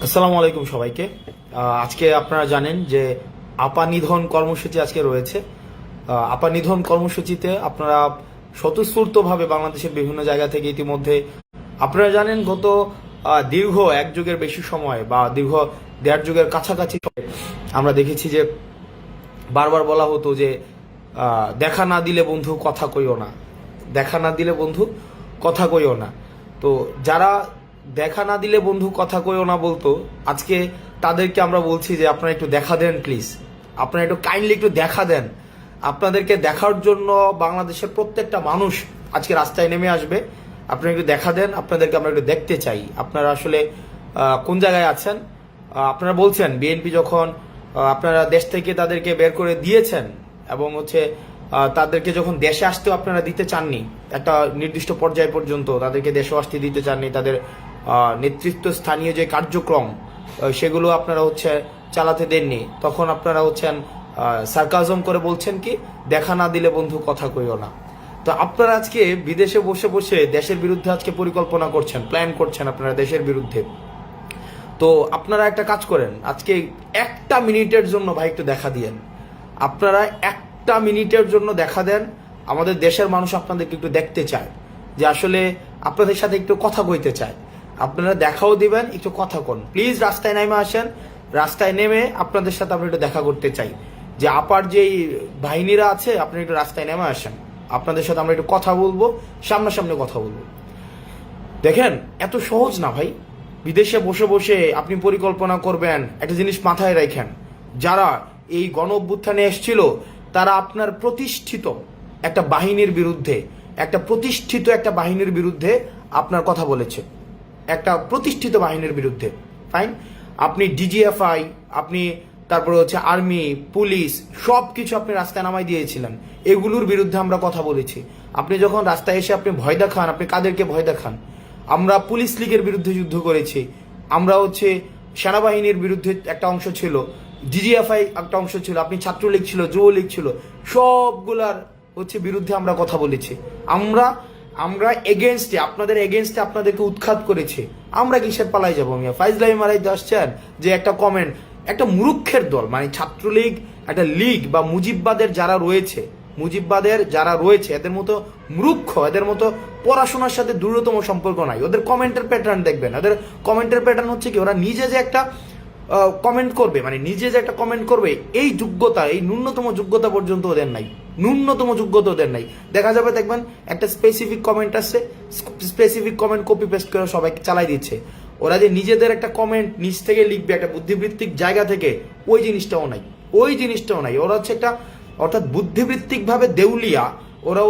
আসসালামু আলাইকুম সবাইকে। আজকে আপনারা জানেন যে আপা নিধন কর্মসূচি আজকে রয়েছে। আপা নিধন কর্মসূচিতে আপনারা স্বতঃস্ফূর্তভাবে বাংলাদেশের বিভিন্ন জায়গা থেকে ইতিমধ্যে আপনারা জানেন গত দীর্ঘ এক যুগের বেশি সময় বা দীর্ঘ দেড় যুগের কাছাকাছি আমরা দেখেছি যে বারবার বলা হতো যে দেখা না দিলে বন্ধু কথা কইও না, দেখা না দিলে বন্ধু কথা কইও না। তো যারা দেখা না দিলে বন্ধু কথা কইও না বলতো, আজকে তাদেরকে আমরা বলছি যে আপনারা একটু দেখা দেন প্লিজ, আপনারা একটু কাইন্ডলি একটু দেখা দেন। আপনাদেরকে দেখার জন্য বাংলাদেশের প্রত্যেকটা মানুষ আজকে রাস্তায় নেমে আসবে। আপনারা একটু দেখা দেন, আপনাদেরকে আমরা একটু দেখতে চাই আপনারা আসলে কোন জায়গায় আছেন। আপনারা বলছেন বিএনপি যখন আপনারা দেশ থেকে তাদেরকে বের করে দিয়েছেন এবং তাদেরকে যখন দেশে আসতেও আপনারা দিতে চাননি, একটা নির্দিষ্ট পর্যায় পর্যন্ত তাদেরকে দেশে আসতে দিতে চাননি, তাদের নেতৃত্ব স্থানীয় যে কার্যক্রম সেগুলো আপনারা চালাতে দেননি, তখন আপনারা সার্কাজম করে বলছেন কি দেখা না দিলে বন্ধু কথা কইও না। তো আপনারা আজকে বিদেশে বসে বসে দেশের বিরুদ্ধে আজকে পরিকল্পনা করছেন, প্ল্যান করছেন আপনারা দেশের বিরুদ্ধে। তো আপনারা একটা কাজ করেন, আজকে একটা মিনিটের জন্য ভাই একটু দেখা দিয়েন, আপনারা একটা মিনিটের জন্য দেখা দেন। আমাদের দেশের মানুষ আপনাদেরকে একটু দেখতে চায়, যে আসলে আপনাদের সাথে একটু কথা কইতে চায়। আপনারা দেখাও দিবেন, একটু কথা কন প্লিজ। রাস্তায় নেমে আসেন, রাস্তায় নেমে আপনাদের সাথে আমরা একটু দেখা করতে চাই। যে আপার যেই বাহিনীরা আছে আপনারা একটু রাস্তায় নেমে আসেন, আপনাদের সাথে আমরা একটু কথা বলবো, সামনাসামনি কথা বলবো। দেখেন এত সহজ না ভাই, বিদেশে বসে বসে আপনি পরিকল্পনা করবেন। একটা জিনিস মাথায় রাখেন, যারা এই গণ অভ্যুত্থানে এসেছিল তারা আপনার প্রতিষ্ঠিত একটা বাহিনীর বিরুদ্ধে, একটা বাহিনীর বিরুদ্ধে আপনার কথা বলেছে, একটা প্রতিষ্ঠিত বাহিনীর বিরুদ্ধে। ফাইন, আপনি ডিজিএফআই, আপনি তারপরে আর্মি, পুলিশ, সব কিছু আপনি রাস্তায় নামাই দিয়েছিলেন, এগুলোর বিরুদ্ধে আমরা কথা বলেছি। আপনি যখন রাস্তায় এসে আপনি ভয় দেখান, আপনি কাদেরকে ভয় দেখান? আমরা পুলিশ লীগের বিরুদ্ধে যুদ্ধ করেছি, আমরা সেনাবাহিনীর বিরুদ্ধে একটা অংশ ছিল, ডিজিএফআই একটা অংশ ছিল, আপনি ছাত্রলীগ ছিল, যুবলীগ ছিল, সবগুলার বিরুদ্ধে আমরা কথা বলেছি। আমরা এগেনস্টে, আপনাদের এগেনস্টে আপনাদেরকে উৎখাত করেছি। আমরা কিসের পালাই যাবো মিয়া? ফাইজলাই মারাইতে আসছেন যে একটা কমেন্ট, একটা মূর্খের দল, মানে ছাত্রলীগ একটা লীগ বা মুজিববাদের যারা রয়েছে এদের মতো মূর্খ, এদের মতো পড়াশোনার সাথে দূরতম সম্পর্ক নাই। ওদের কমেন্টের প্যাটার্ন দেখবেন, ওদের কমেন্টের প্যাটার্ন কি ওরা নিজে যে একটা কমেন্ট করবে, মানে নিজে যে একটা কমেন্ট করবে, এই যোগ্যতা, এই ন্যূনতম যোগ্যতা পর্যন্ত ওদের নাই, ন্যূনতম যোগ্যতা ওদের নাই। দেখা যাবে দেখবেন একটা স্পেসিফিক কমেন্ট আসছে, স্পেসিফিক কমেন্ট কপি পেস্ট করে সবাই চালাই দিচ্ছে। ওরা যে নিজেদের একটা কমেন্ট নিজ থেকে লিখবে একটা বুদ্ধিবৃত্তিক জায়গা থেকে, ওই জিনিসটাও নাই। ওরা একটা অর্থাৎ বুদ্ধিবৃত্তিকভাবে দেউলিয়া, ওরা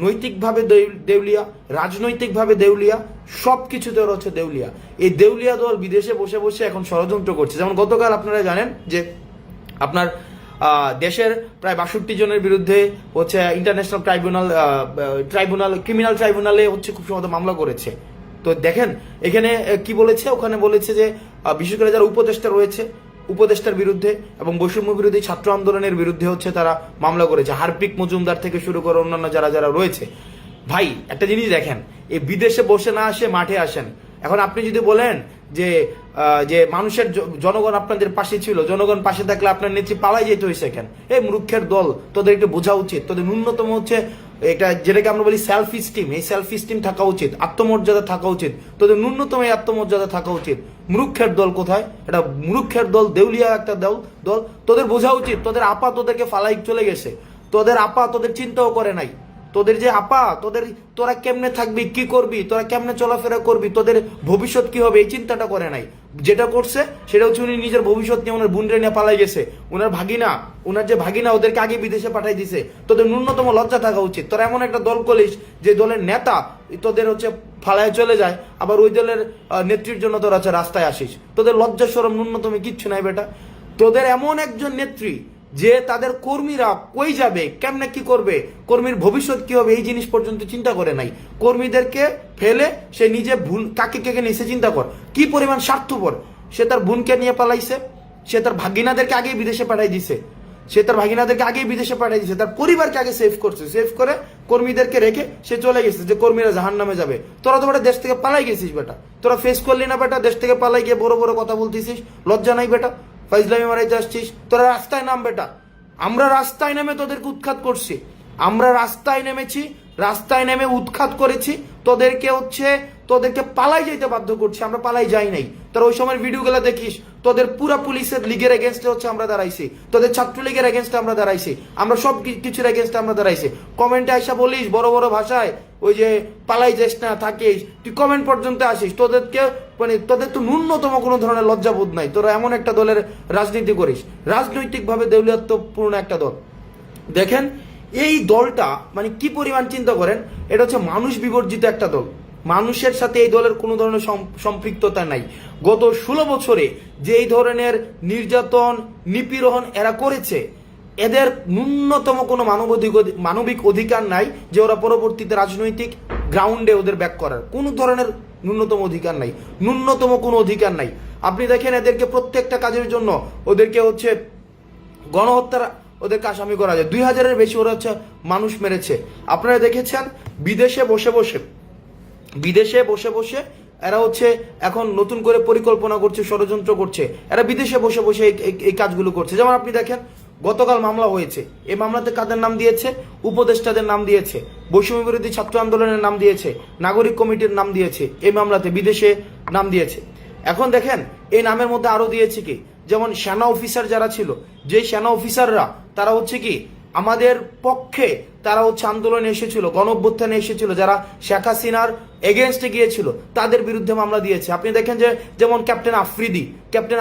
নৈতিকভাবে দেউলিয়া, রাজনৈতিকভাবে দেউলিয়া, সবকিছুতে ওরা দেউলিয়া। এই দেউলিয়া দল বিদেশে বসে বসে এখন ষড়যন্ত্র করছে। যেমন গতকাল আপনারা জানেন যে আপনার দেশের প্রায় 62 জনের বিরুদ্ধে ইন্টারন্যাশনাল ক্রিমিনাল ট্রাইব্যুনালে খুব সম্ভবত মামলা করেছে। তো দেখেন এখানে কি বলেছে, ওখানে বলেছে যে বিশেষ করে যারা উপদেষ্টার বিরুদ্ধে এবং বৈষম্য বিরোধী ছাত্র আন্দোলনের বিরুদ্ধে তারা মামলা করেছে, হারপিক মজুমদার থেকে শুরু করে অন্যান্য যারা রয়েছে। ভাই একটা জিনিস দেখেন, এই বিদেশে বসে না আসে মাঠে আসেন। এখন আপনি যদি বলেন যে মানুষের জনগণ আপনাদের পাশে ছিল, জনগণ পাশে থাকলে আপনার নেত্রী পালাই যেতে হয়েছে কেন? এই মূর্খের দল, তোদের একটু বোঝা উচিত, তোদের ন্যূনতম এটা যেটাকে আমরা বলি সেলফ স্টিম, এই সেলফ স্টিম থাকা উচিত, আত্মমর্যাদা থাকা উচিত, তোদের ন্যূনতম এই আত্মমর্যাদা থাকা উচিত। মূর্খের দল কোথায়? এটা মূর্খের দল, দেউলিয়া একটা দল। তোদের বোঝা উচিত, তোদের আপা তোদেরকে ফালাই চলে গেছে, তোদের আপা তোদের চিন্তাও করে নাই। তোদের যে আপা, তোরা কেমনে থাকবি, কি করবি, তোরা কেমনে চলাফেরা করবি, তোদের ভবিষ্যৎ কি হবে, এই চিন্তাটা করে নাই। যেটা করছে সেটা উনি নিজের ভবিষ্যৎ নিয়ে ওনার বোনরে নিয়ে পালাই গেছে। ওনার যে ভাগিনা ওদেরকে আগে বিদেশে পাঠাই দিছে। তোদের ন্যূনতম লজ্জা থাকা উচিত। তোরা এমন একটা দল করিস যে দলের নেতা তোদের ফালায় চলে যায়, আবার ওই দলের নেত্রীর জন্য তোরা রাস্তায় আসিস। তোদের লজ্জা শরম ন্যূনতম কিচ্ছু নাই বেটা। তোদের এমন একজন নেত্রী যে তাদের কর্মীরা কই যাবে, কেমনে কি করবে, কর্মীর ভবিষ্যৎ কি হবে, এই জিনিস পর্যন্ত চিন্তা করে নাই। কর্মীদেরকে ফেলে সে নিজে কাকে নিয়ে সে চিন্তা কর, কি পরিমাণ স্বার্থপর। সে তার বোনকে নিয়ে পালাইছে, সে তার ভাগিনাদেরকে আগেই বিদেশে পাঠাই দিছে। সে তার ভাগিনাদেরকে আগেই বিদেশে পাঠিয়ে দিয়েছে, তার পরিবারকে আগে সেভ করছে, সেভ করে কর্মীদেরকে রেখে সে চলে গেছে যে কর্মীরা জাহান্নামে যাবে। তোরা তো বেটা দেশ থেকে পালাই গেছিস বেটা, তোরা ফেস করলি না বেটা, দেশ থেকে পালাই গিয়ে বড় বড় কথা বলতেছিস, লজ্জা নাই বেটা, ফাইজলামি মারাইতে আসছিস, তোরা রাস্তায় নাম বেটা। আমরা রাস্তায় নেমে তোদেরকে উৎখাত করছি, আমরা রাস্তায় নেমেছি, রাস্তায় নেমে উৎখাত করেছি, তোদেরকে পালাই যাইতে বাধ্য করছি, আমরা পালাই যাই নাই। তোরা ওই সময় ভিডিওগুলো দেখিস, তোদের পুরা পুলিশের লিগের এগেনস্টে হচ্ছে আমরা দাঁড়াইছি, তোদের ছাত্রলীগের এগেনস্টে আমরা দাঁড়াইছি, আমরা সব কিছুর এগেনস্টে আমরা দাঁড়াইছি। কমেন্টে আইসা বলিস বড় বড় ভাষায় ওই যে পালাই যাস না থাকিস, তুই কমেন্ট পর্যন্ত আসিস, তোদের তো ন্যূনতম কোনো ধরনের লজ্জাবোধ নাই। তোরা এমন একটা দলের রাজনীতি করিস, রাজনৈতিকভাবে দেউলিয়াত্বপূর্ণ একটা দল। দেখেন এই দলটা মানে কি পরিমাণ, চিন্তা করেন, এটা হচ্ছে মানুষ বিবর্জিত একটা দল, মানুষের সাথে এই দলের কোনো ধরনের সম্পৃক্ততা নাই। গত 16 বছরে যে এই ধরনের নির্যাতন নিপীড়ন এরা করেছে, এদের ন্যূনতম কোনো মানবিক অধিকার নাই যে ওরা পরবর্তীতে রাজনৈতিক গ্রাউন্ডে ওদের ব্যাক করার কোনো ধরনের ন্যূনতম অধিকার নাই, ন্যূনতম কোনো অধিকার নাই। আপনি দেখেন এদেরকে প্রত্যেকটা কাজের জন্য ওদেরকে হচ্ছে গণহত্যার ওদেরকে আসামি করা যায়। 2000-এর বেশি ওরা হচ্ছে মানুষ মেরেছে। আপনারা দেখেছেন বিদেশে বসে এরা হচ্ছে এখন নতুন করে পরিকল্পনা করছে, ষড়যন্ত্র করছে, এরা বিদেশে বসে এই কাজগুলো করছে। যেমন আপনি দেখেন গতকাল মামলা হয়েছে, এই মামলাতে কাদের নাম দিয়েছে? উপদেষ্টাদের নাম দিয়েছে, বৈষম্য বিরোধী ছাত্র আন্দোলনের নাম দিয়েছে, নাগরিক কমিটির নাম দিয়েছে, এই মামলাতে বিদেশে নাম দিয়েছে। এখন দেখেন এই নামের মধ্যে আরো দিয়েছে কি, যেমন সেনা অফিসার যারা ছিল, যে সেনা অফিসাররা তারা হচ্ছে কি আমাদের পক্ষে, তারা হচ্ছে আন্দোলনে এসেছিল, গণ অভ্যুত্থানে এসেছিল, যারা শেখ হাসিনার এগেনস্টে গিয়েছিল তাদের বিরুদ্ধে মামলা দিয়েছে। আপনি দেখেন যে যেমন ক্যাপ্টেন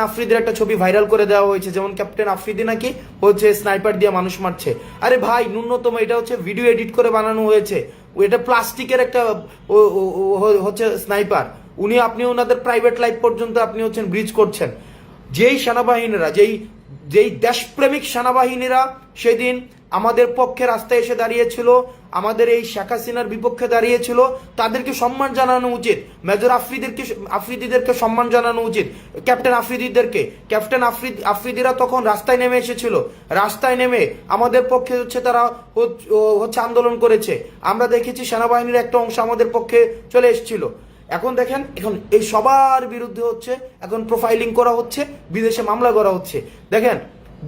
আফ্রিদির একটা ছবি ভাইরাল করে দেওয়া হয়েছে, যেমন ক্যাপ্টেন আফ্রিদি নাকি হচ্ছে স্নাইপার দিয়ে মানুষ মারছে। আরে ভাই ন্যূনতম এটা হচ্ছে ভিডিও এডিট করে বানানো হয়েছে, এটা প্লাস্টিকের একটা হচ্ছে স্নাইপার, আপনি ওনাদের প্রাইভেট লাইফ পর্যন্ত আপনি হচ্ছেন ব্রিজ করছেন। যেই সেনাবাহিনীরা, যেই দেশপ্রেমিক সেনাবাহিনীরা সেদিন আমাদের পক্ষে রাস্তায় এসে দাঁড়িয়েছিল, আমাদের এই শেখ হাসিনার বিপক্ষে দাঁড়িয়েছিল, তাদেরকে সম্মান জানানো উচিত। মেজর আফ্রিদিদেরকে সম্মান জানানো উচিত, ক্যাপ্টেন আফ্রিদিরা তখন রাস্তায় নেমে এসেছিল, রাস্তায় নেমে আমাদের পক্ষে হচ্ছে তারা হচ্ছে আন্দোলন করেছে। আমরা দেখেছি সেনাবাহিনীর একটা অংশ আমাদের পক্ষে চলে এসেছিল। এখন দেখেন এখন এই সবার বিরুদ্ধে হচ্ছে এখন প্রোফাইলিং করা হচ্ছে, বিদেশে মামলা করা হচ্ছে। দেখেন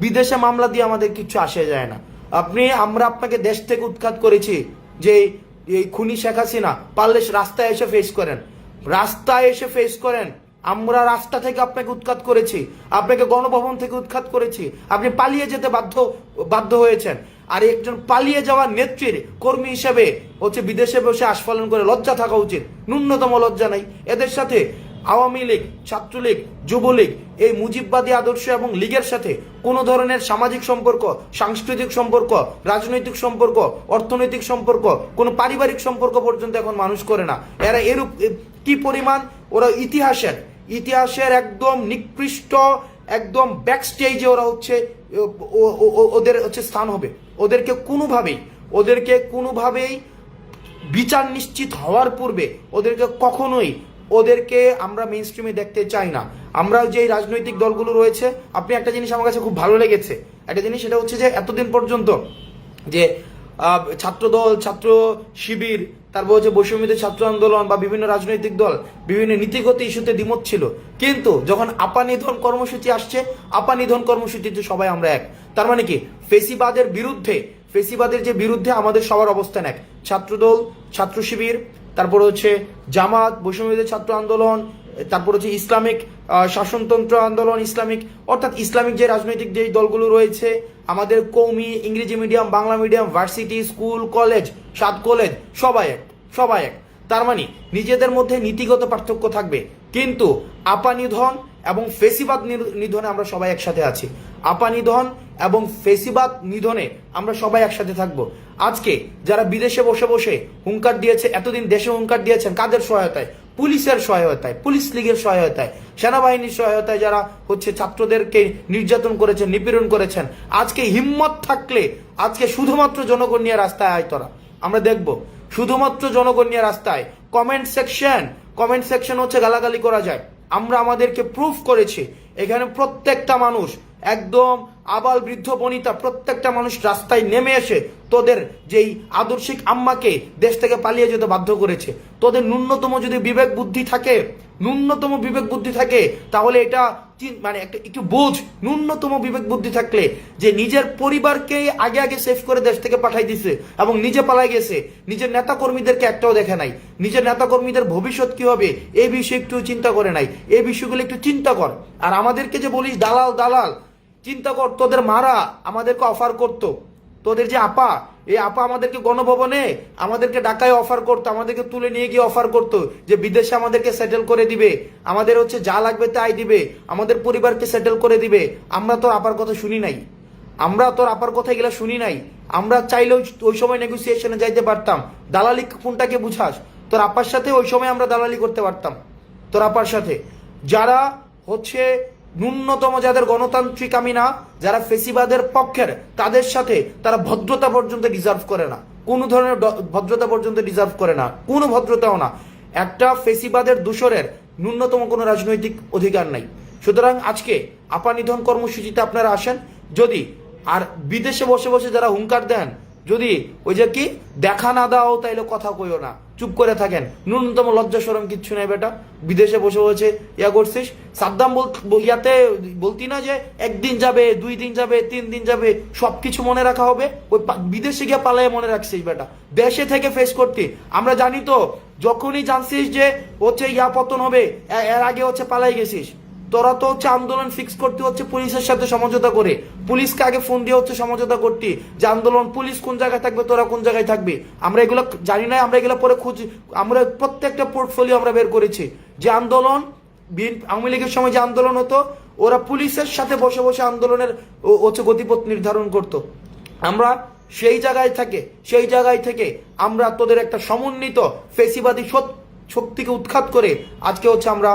বিদেশে মামলা দিয়ে আমাদের কিছু আসে যায় না। আমরা আপনাকে দেশ থেকে উৎখাত করেছি, যে এই খুনি শেখ হাসিনা, পারলে রাস্তায় এসে ফেস করেন। আমরা রাস্তা থেকে আপনাকে উৎখাত করেছি, আপনাকে গণভবন থেকে উৎখাত করেছি, আপনি পালিয়ে যেতে বাধ্য হয়েছেন। আর একজন পালিয়ে যাওয়া নেত্রীর কর্মী হিসেবে হচ্ছে বিদেশে বসে আস্ফালন করে লজ্জা থাকা উচিত, ন্যূনতম লজ্জা নাই। এদের সাথে আওয়ামী লীগ, ছাত্রলীগ, যুবলীগ, এই মুজিববাদী আদর্শ এবং লীগের সাথে কোনো ধরনের সামাজিক সম্পর্ক, সাংস্কৃতিক সম্পর্ক, রাজনৈতিক সম্পর্ক, অর্থনৈতিক সম্পর্ক, কোনো পারিবারিক সম্পর্ক পর্যন্ত এখন মানুষ করে না। এরা এরূপ কি পরিমাণ ওরা ইতিহাসের একদম নিকৃষ্ট, একদম ব্যাক স্টেজে ওরা হচ্ছে ওদের হচ্ছে স্থান হবে। ওদেরকে কোনোভাবেই বিচার নিশ্চিত হওয়ার পূর্বে ওদেরকে আমরা মেইন স্ট্রিমে দেখতে চাই না। আমরা যে রাজনৈতিক দলগুলো রয়েছে, আপনি একটা জিনিস আমার কাছে খুব ভালো লেগেছে, একটা জিনিস সেটা হচ্ছে যে এতদিন পর্যন্ত যে ছাত্রদল, ছাত্র শিবির, তারপর হচ্ছে বৈষম্যবিরোধী ছাত্র আন্দোলন বা বিভিন্ন রাজনৈতিক দল বিভিন্ন নীতিগত ইস্যুতে দ্বিমত ছিল, কিন্তু যখন আপা নিধন কর্মসূচি আসছে, আপা নিধন কর্মসূচিতে সবাই আমরা এক। তার মানে কি ফেসিবাদের যে বিরুদ্ধে আমাদের সবার অবস্থান এক। ছাত্রদল, ছাত্র শিবির, তারপর হচ্ছে জামাত, বৈষম্যবিরোধী ছাত্র আন্দোলন, তারপর হচ্ছে ইসলামিক শাসনতন্ত্র আন্দোলন, অর্থাৎ ইসলামিক যে রাজনৈতিক যে দলগুলো রয়েছে, আমাদের কওমি, ইংরেজি medium, Bangla medium, varsity, school, college, 7 college, সবাই এক। তার মানে নিজেদের মধ্যে নীতিগত পার্থক্য থাকবে, কিন্তু আপা নিধন এবং ফেসিবাদ নিধনে আমরা সবাই একসাথে আছি। আপা নিধন এবং ফেসিবাদ নিধনে আমরা সবাই একসাথে থাকবো। আজকে যারা বিদেশে বসে হুঙ্কার দিয়েছে, এতদিন দেশে হুঙ্কার দিয়েছেন কাদের সহায়তায়? পুলিশের সহায়তায়, পুলিশ লীগের সহায়তায়, সেনাবাহিনীর সহায়তায়, যারা হচ্ছে ছাত্রদেরকে নির্যাতন করেছেন, নিপীড়ন করেছেন। আজকে হিম্মত থাকলে আজকে শুধুমাত্র জনগণ নিয়ে রাস্তায় আয় তোরা, আমরা দেখব শুধুমাত্র জনগণ নিয়ে রাস্তায়। কমেন্ট সেকশন হচ্ছে গালাগালি করা যায়, আমরা আমাদেরকে প্রুফ করেছি। এখানে প্রত্যেকটা মানুষ একদম আবাল বৃদ্ধ বনিতা প্রত্যেকটা মানুষ রাস্তায় নেমে এসে তোদের যেই আদর্শিক আম্মাকে দেশ থেকে পালিয়ে যেতে বাধ্য করেছে। তোদের ন্যূনতম যদি বিবেক বুদ্ধি থাকে তাহলে এটা মানে একটু বোঝ, ন্যূনতম বিবেক বুদ্ধি থাকলে যে নিজের পরিবারকে আগে আগে সেভ করে দেশ থেকে পাঠাই দিছে এবং নিজে পালাই গেছে, নিজের নেতা কর্মীদেরকে একটাও দেখে নাই, নিজের নেতা কর্মীদের ভবিষ্যৎ কি হবে এই বিষয়ে একটু চিন্তা করে নাই। এই বিষয়গুলো একটু চিন্তা কর। আর আমাদেরকে যে বলিস দালাল দালাল, চিন্তা কর তোদের মারা আমাদেরকে অফার করতো, তোদের যে আপা, এই আপা আমাদেরকে গণভবনে আমাদেরকে ঢাকায় অফার করতো, আমাদেরকে তুলে নিয়ে গিয়ে অফার করতো যে বিদেশে আমাদেরকে সেটেল করে দিবে, আমাদের হচ্ছে যা লাগবে তাই দিবে, আমাদের পরিবারকে সেটেল করে দিবে। আমরা তোর আপার কথা শুনি নাই, আমরা চাইলেও ওই সময় নেগোসিয়েশনে যাইতে পারতাম। দালালি কোনটাকে বুঝাস? তোর আপার সাথে ওই সময় আমরা দালালি করতে পারতাম, তোর আপার সাথে। যারা হচ্ছে ন্যূনতম, যাদের গণতান্ত্রিক আমি না, যারা ফেসিবাদের পক্ষের, তাদের সাথে তারা ভদ্রতা পর্যন্ত ডিজার্ভ করে না, কোনো ধরনের ভদ্রতা পর্যন্ত ডিজার্ভ করে না, কোনো ভদ্রতাও না। একটা ফেসিবাদের দূষরের ন্যূনতম কোনো রাজনৈতিক অধিকার নাই। সুতরাং আজকে আপা নিধন কর্মসূচিতে আপনারা আসেন। যদি আর বিদেশে বসে বসে যারা হুঙ্কার দেন, যদি ওই যে কি দেখা না দাও তাইলে কথা কইও না, চুপ করে থাকেন, ন্যূনতম লজ্জা শরম কিচ্ছু নেই বেটা। বিদেশে বসে বসে ইয়া করছিস। সাদ্দাম ইয়াতে বলতি না যে একদিন যাবে, 2 দিন যাবে, 3 দিন যাবে, সবকিছু মনে রাখা হবে। ওই বিদেশে গিয়ে পালায় মনে রাখছিস বেটা, দেশে থেকে ফেস করতি। আমরা জানি তো, যখনই জানছিস যে হচ্ছে ইয়া পতন হবে, এর আগে হচ্ছে পালাই গেছিস। তোরা তো হচ্ছে আন্দোলন ফিক্স করতে হচ্ছে পুলিশের সাথে সমঝোতা করে, পুলিশকে আগে ফোন দিয়ে হচ্ছে সমঝোতা করতে যে আন্দোলন, পুলিশ কোন জায়গায় থাকবে, তোরা কোন জায়গায় থাকবি। আমরা এগুলো জানি না, আমরা এগুলো পরে আমরা প্রত্যেকটা পোর্টফোলিও আমরা বের করেছি যে আন্দোলন, আওয়ামী লীগের সময় যে আন্দোলন হতো, ওরা পুলিশের সাথে বসে বসে আন্দোলনের হচ্ছে গতিপথ নির্ধারণ করত। আমরা সেই জায়গায় থেকে আমরা তোদের একটা সমন্বিত ফেসিবাদী শক্তিকে উৎখাত করে আজকে হচ্ছে আমরা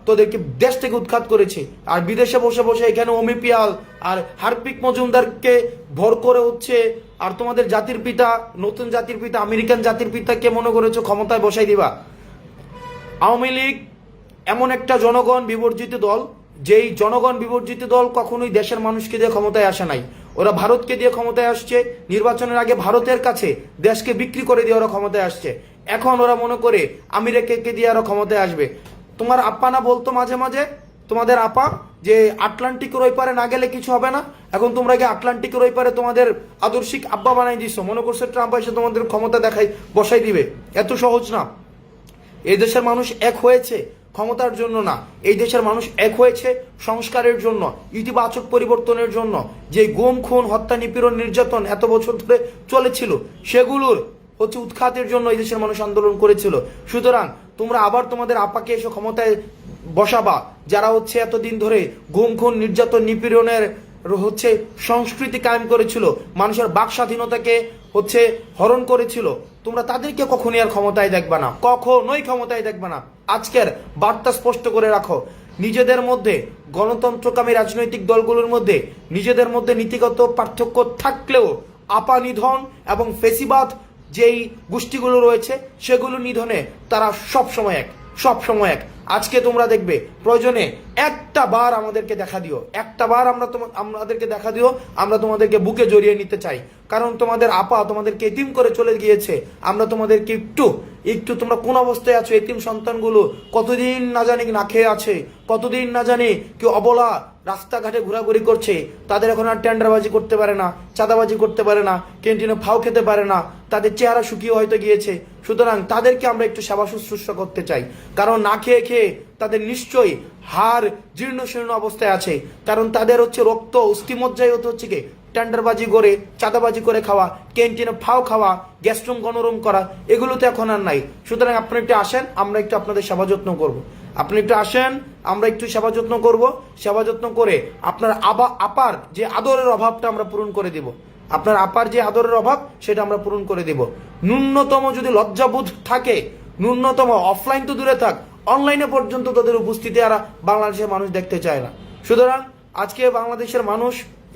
তোদেরকে দেশ থেকে উৎখাত করেছি। আর বিদেশে বসে বসে এখানে অমিপিয়াল আর হারপিক মজুমদারকে ভর করে হচ্ছে, আর তোমাদের জাতির পিতা, নতুন জাতির পিতা, আমেরিকান জাতির পিতাকে মনে করেছো ক্ষমতায় বসাই দিবা। আওয়ামী লীগ এমন একটা জনগণ বিবর্জিত দল, যেই জনগণ বিবর্জিত দল কখনোই দেশের মানুষকে দিয়ে ক্ষমতায় আসে নাই। ওরা ভারতকে দিয়ে ক্ষমতায় আসছে, নির্বাচনের আগে ভারতের কাছে দেশকে বিক্রি করে দিয়ে ওরা ক্ষমতায় আসছে। এখন ওরা মনে করে আমেরিকাকে দিয়ে ওরা ক্ষমতায় আসবে। তোমার আপা না বলতো মাঝে মাঝে, তোমাদের আপা, যে আটলান্টিকের ওই পারে না গেলে কিছু হবে না। এখন তোমরা কি আটলান্টিকের ওই পারে তোমাদের আদর্শিক আব্বা বানাই দিছো, মনে করছো ট্রাম্প এসে তোমাদের ক্ষমতা বসাই দিবে। এত সহজ না। এই দেশের মানুষ এক হয়েছে ক্ষমতার জন্য না, এই দেশের মানুষ এক হয়েছে সংস্কারের জন্য, ইতিবাচক পরিবর্তনের জন্য। যে গুম, খুন, হত্যা, নিপীড়ন, নির্যাতন এত বছর ধরে চলেছিল, সেগুলোর হচ্ছে উৎখাতের জন্য এই দেশের মানুষ আন্দোলন করেছিল। সুতরাং তোমরা আবার তোমাদের আপাকে এসে ক্ষমতায় বসাবা, যারা হচ্ছে এতদিন ধরে গুম, খুন, নির্যাতন, নিপীড়নের হচ্ছে সংস্কৃতি কায়েম করেছিল, মানুষের বাক স্বাধীনতাকে হচ্ছে হরণ করেছিল। তোমরা তাদেরকে কখনোই আর ক্ষমতায় দেখবা না, কখনোই ক্ষমতায় দেখবা না। আজকের বার্তা স্পষ্ট করে রাখো, নিজেদের মধ্যে, গণতন্ত্রকামী রাজনৈতিক দলগুলোর মধ্যে নিজেদের মধ্যে নীতিগত পার্থক্য থাকলেও আপা নিধন এবং ফেসিবাদ যেই গোষ্ঠীগুলো রয়েছে সেগুলো নিধনে তারা সবসময় এক। আজকে তোমরা দেখবে, প্রয়োজনে একটা বার আমাদেরকে দেখা দিও, আমাদেরকে দেখা দিও, আমরা তোমাদেরকে বুকে জড়িয়ে নিতে চাই। কারণ তোমাদের আপা তোমাদেরকে এতিম করে চলে গিয়েছে। আমরা তোমাদেরকে একটু তোমরা কোন অবস্থায় আছো, এতিম সন্তানগুলো কতদিন না জানি না খেয়ে আছে, কতদিন না জানি কেউ অবলা রাস্তাঘাটে ঘোরাঘুরি করছে। তাদের এখন আর টেন্ডারবাজি করতে পারে না, চাঁদাবাজি করতে পারে না, ক্যান্টিনে ফাও খেতে পারে না, তাদের চেহারা শুকিয়ে হয়তো গিয়েছে। সুতরাং তাদেরকে আমরা একটু সেবা শুশ্রূষা করতে চাই। কারণ না খেয়ে খেয়ে তাদের নিশ্চয়ই হাড় জীর্ণ শীর্ণ অবস্থায় আছে। কারণ তাদের হচ্ছে রক্ত অস্থিমজ্জায় হচ্ছে কি টেন্ডারবাজি করে, চাঁদাবাজি করে খাওয়া, ক্যান্টিনে ফাও খাওয়া, গ্যাস্ট্রুম গণরুম করা, এগুলো তো এখন আর নাই। সুতরাং আপনি একটু আসেন, আমরা একটু আপনাদের সেবা যত্ন করবো। আপনি একটু আসেন, আমরা একটু সেবা যত্ন করবো। সেবা যত্ন করে আপনার আপার যে আদরের অভাবটা আমরা পূরণ করে দিব। আপনার আপার যে আদরের অভাব সেটা আমরা পূরণ করে দিব। ন্যূনতম যদি লজ্জাবোধ থাকে, ন্যূনতম অফলাইন তো দূরে থাক, অনলাইনে পর্যন্ত তাদের উপস্থিতি আর বাংলাদেশের মানুষ দেখতে চায় না। সুতরাং আজকে বাংলাদেশের মানুষ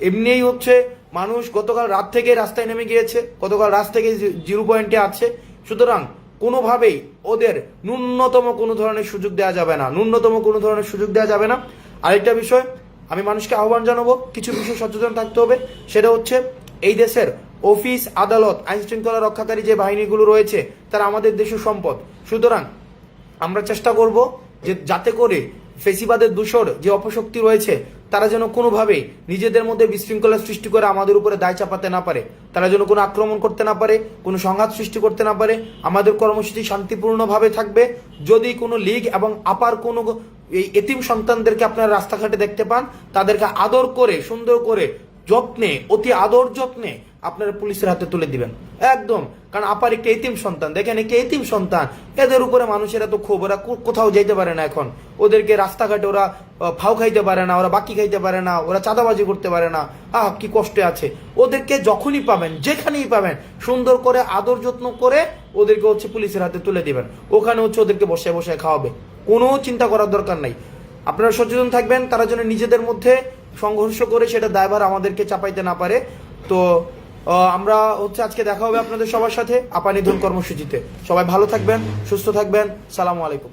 এমনিই হচ্ছে, মানুষ গতকাল রাত থেকে রাস্তায় নেমে গিয়েছে, গতকাল রাত থেকে 0 পয়েন্টে আছে। সুতরাং কোনোভাবেই ওদের ন্যূনতম কোনো ধরনের সুযোগ দেওয়া যাবে না, আরেকটা বিষয় আমি মানুষকে আহ্বান জানাবো, কিছু বিষয় সচেতন থাকতে হবে। সেটা হচ্ছে এই দেশের অফিস আদালত আইন শৃঙ্খলা রক্ষাকারী যে বাহিনীগুলো রয়েছে তারা আমাদের দেশের সম্পদ। সুতরাং আমরা চেষ্টা করব যে যাতে করে ফেসিবাদের দূষর যে অপশক্তি রয়েছে তারা যেন কোনোভাবেই নিজেদের মধ্যে বিশৃঙ্খলা সৃষ্টি করে আমাদের উপরে দায় চাপাতে না পারে, তারা যেন কোনো আক্রমণ করতে না পারে, কোনো সংঘাত সৃষ্টি করতে না পারে। আমাদের কর্মসূচি শান্তিপূর্ণভাবে থাকবে। যদি কোনো লীগ এবং আপার কোনো এই এতিম সন্তানদেরকে আপনারা রাস্তাঘাটে দেখতে পান, তাদেরকে আদর করে সুন্দর করে যত্নে, অতি আদর যত্নে আপনারা পুলিশের হাতে তুলে দিবেন একদম। কারণ আপার একটা এতিম সন্তান, দেখেন একটা এতিম সন্তান, এদের উপরে মানুষের এত ক্ষোভ, ওরা কোথাও যেতে পারে না এখন, ওদেরকে রাস্তাঘাটে ওরা ফাও খাইতে পারে না, ওরা বাকি খাইতে পারে না, ওরা চাঁদাবাজি করতে পারে না, কি কষ্টে আছে। ওদেরকে যখনই পাবেন, যেখানেই পাবেন, সুন্দর করে আদর যত্ন করে ওদেরকে হচ্ছে পুলিশের হাতে তুলে দিবেন। ওখানে হচ্ছে ওদেরকে বসে বসে খাওয়াবে, কোনো চিন্তা করার দরকার নাই। আপনারা সচেতন থাকবেন, তারা যেন নিজেদের মধ্যে সংঘর্ষ করে সেটা দায়ভার আমাদেরকে চাপাইতে না পারে। তো আমরা হচ্ছে আজকে দেখা হবে আপনাদের সবার সাথে আপা নিধন কর্মসূচিতে। সবাই ভালো থাকবেন, সুস্থ থাকবেন। সালামু আলাইকুম।